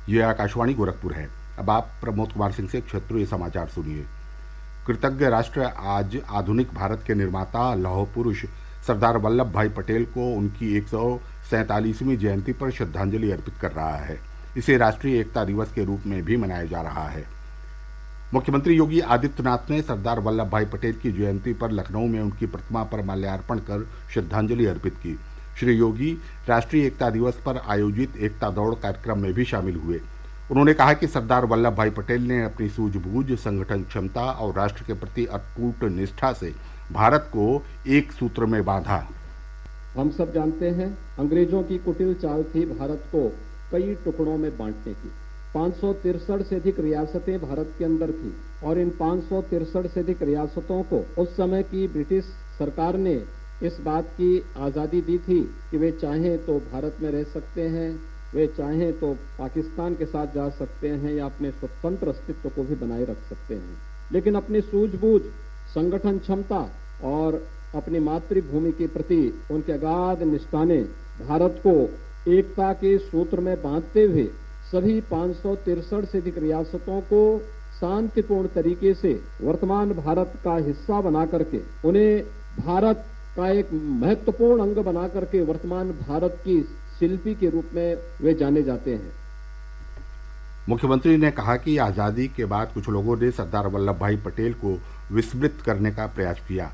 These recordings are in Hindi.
ये आकाशवाणी गोरखपुर है। अब आप प्रमोद कुमार सिंह से क्षेत्रीय समाचार सुनिए। कृतज्ञ राष्ट्र आज आधुनिक भारत के निर्माता लौह पुरुष सरदार वल्लभ भाई पटेल को उनकी 147वीं जयंती पर श्रद्धांजलि अर्पित कर रहा है। इसे राष्ट्रीय एकता दिवस के रूप में भी मनाया जा रहा है। मुख्यमंत्री योगी आदित्यनाथ ने सरदार वल्लभ भाई पटेल की जयंती पर लखनऊ में उनकी प्रतिमा पर माल्यार्पण कर श्रद्धांजलि अर्पित की। श्री योगी राष्ट्रीय एकता दिवस पर आयोजित एकता दौड़ कार्यक्रम में भी शामिल हुए। उन्होंने कहा कि सरदार वल्लभ भाई पटेल ने अपनी सूझबूझ, संगठन क्षमता और राष्ट्र के प्रति अटूट निष्ठा से भारत को एक सूत्र में बांधा। हम सब जानते हैं, अंग्रेजों की कुटिल चाल थी भारत को कई टुकड़ों में बांटने की। 563 से अधिक रियासतें भारत के अंदर थी और इन 563 से अधिक रियासतों को उस समय की ब्रिटिश सरकार ने इस बात की आज़ादी दी थी कि वे चाहें तो भारत में रह सकते हैं, वे चाहें तो पाकिस्तान के साथ जा सकते हैं या अपने स्वतंत्र अस्तित्व को भी बनाए रख सकते हैं। लेकिन अपनी सूझबूझ, संगठन क्षमता और अपनी मातृभूमि के प्रति उनके अगाध निष्ठा ने भारत को एकता के सूत्र में बांधते हुए सभी 563 से अधिक रियासतों को शांतिपूर्ण तरीके से वर्तमान भारत का हिस्सा बना करके उन्हें भारत का एक महत्वपूर्ण अंग बना करके वर्तमान भारत की शिल्पी के रूप में वे जाने जाते हैं। मुख्यमंत्री ने कहा कि आज़ादी के बाद कुछ लोगों ने सरदार वल्लभ भाई पटेल को विस्मृत करने का प्रयास किया।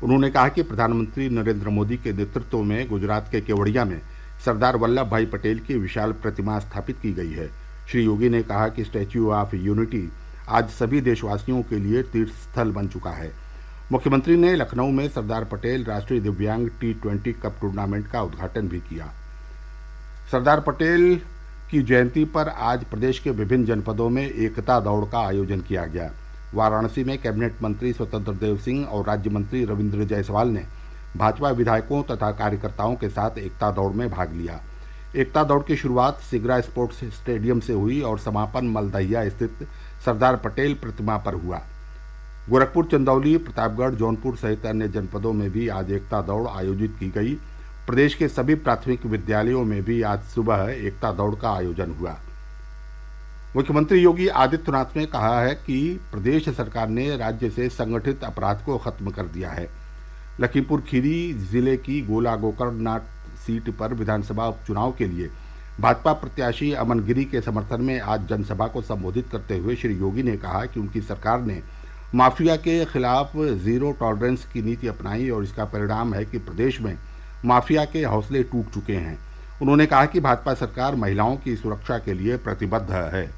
उन्होंने कहा कि प्रधानमंत्री नरेंद्र मोदी के नेतृत्व में गुजरात के केवड़िया में सरदार वल्लभ भाई पटेल की विशाल प्रतिमा स्थापित की गई है। श्री योगी ने कहा कि स्टैच्यू ऑफ यूनिटी आज सभी देशवासियों के लिए तीर्थ स्थल बन चुका है। मुख्यमंत्री ने लखनऊ में सरदार पटेल राष्ट्रीय दिव्यांग T20 कप टूर्नामेंट का उद्घाटन भी किया। सरदार पटेल की जयंती पर आज प्रदेश के विभिन्न जनपदों में एकता दौड़ का आयोजन किया गया। वाराणसी में कैबिनेट मंत्री स्वतंत्र देव सिंह और राज्य मंत्री रविंद्र जायसवाल ने भाजपा विधायकों तथा कार्यकर्ताओं के साथ एकता दौड़ में भाग लिया। एकता दौड़ की शुरुआत सिगरा स्पोर्ट्स स्टेडियम से हुई और समापन मलदहिया स्थित सरदार पटेल प्रतिमा पर हुआ। गोरखपुर, चंदौली, प्रतापगढ़, जौनपुर सहित अन्य जनपदों में भी आज एकता दौड़ आयोजित की गई। प्रदेश के सभी प्राथमिक विद्यालयों में भी आज सुबह एकता दौड़ का आयोजन हुआ। मुख्यमंत्री योगी आदित्यनाथ ने कहा है कि प्रदेश सरकार ने राज्य से संगठित अपराध को खत्म कर दिया है। लखीमपुर खीरी जिले की गोला गोकर्णनाथ सीट पर विधानसभा उपचुनाव के लिए भाजपा प्रत्याशी अमन गिरी के समर्थन में आज जनसभा को संबोधित करते हुए श्री योगी ने कहा कि उनकी सरकार ने माफिया के खिलाफ जीरो टॉलरेंस की नीति अपनाई और इसका परिणाम है कि प्रदेश में माफिया के हौसले टूट चुके हैं। उन्होंने कहा कि भाजपा सरकार महिलाओं की सुरक्षा के लिए प्रतिबद्ध है।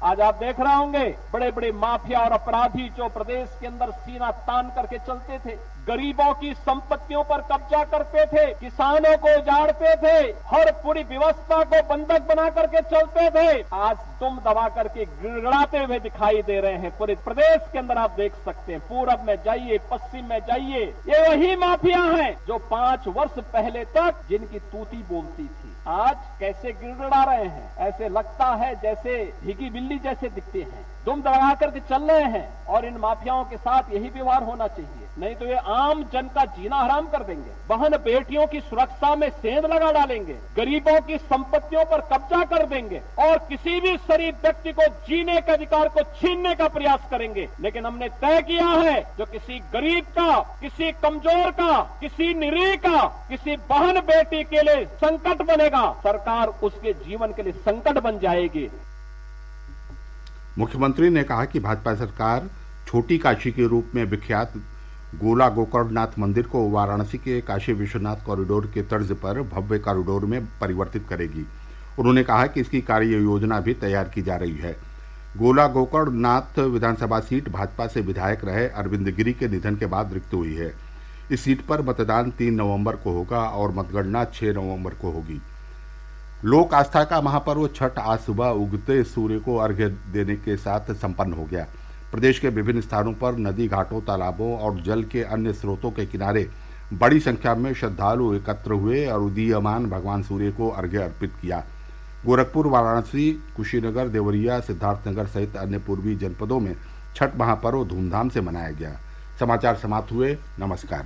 आज आप देख रहे होंगे बड़े बड़े माफिया और अपराधी जो प्रदेश के अंदर सीना तान करके चलते थे, गरीबों की संपत्तियों पर कब्जा करते थे, किसानों को उजाड़ते थे, हर पूरी व्यवस्था को बंधक बना करके चलते थे, आज दुम दबा करके गिड़गिड़ाते हुए दिखाई दे रहे हैं। पूरे प्रदेश के अंदर आप देख सकते हैं, पूरब में जाइए, पश्चिम में जाइए, ये वही माफिया हैं जो 5 वर्ष पहले तक जिनकी तूती बोलती थी, आज कैसे गिड़गिड़ा रहे हैं। ऐसे लगता है जैसे भीगी बिल्ली जैसे दिखते हैं, दुम दबा करके चल रहे हैं और इन माफियाओं के साथ यही व्यवहार होना चाहिए, नहीं तो ये आम जन का जीना हराम कर देंगे, बहन बेटियों की सुरक्षा में सेंध लगा डालेंगे, गरीबों की संपत्तियों पर कब्जा कर देंगे और किसी भी शरीफ व्यक्ति को जीने के अधिकार को छीनने का प्रयास करेंगे। लेकिन हमने तय किया है जो किसी गरीब का, किसी कमजोर का, किसी निरीह का, किसी बहन बेटी के लिए संकट बनेगा, सरकार उसके जीवन के लिए संकट बन जाएगी। मुख्यमंत्री ने कहा कि भाजपा सरकार छोटी काशी के रूप में विख्यात गोला गोकर्णनाथ मंदिर को वाराणसी के काशी विश्वनाथ कॉरिडोर के तर्ज पर भव्य कॉरिडोर में परिवर्तित करेगी। उन्होंने कहा कि इसकी कार्य योजना भी तैयार की जा रही है। गोला गोकर्णनाथ विधानसभा सीट भाजपा से विधायक रहे अरविंद गिरी के निधन के बाद रिक्त हुई है। इस सीट पर मतदान 3 नवंबर को होगा और मतगणना 6 नवंबर को होगी। लोक आस्था का महापर्व छठ आज सुबह उगते सूर्य को अर्घ्य देने के साथ संपन्न हो गया। प्रदेश के विभिन्न स्थानों पर नदी घाटों, तालाबों और जल के अन्य स्रोतों के किनारे बड़ी संख्या में श्रद्धालु एकत्र हुए और उदीयमान भगवान सूर्य को अर्घ्य अर्पित किया। गोरखपुर, वाराणसी, कुशीनगर, देवरिया, सिद्धार्थनगर सहित अन्य पूर्वी जनपदों में छठ महापर्व धूमधाम से मनाया गया। समाचार समाप्त हुए। नमस्कार।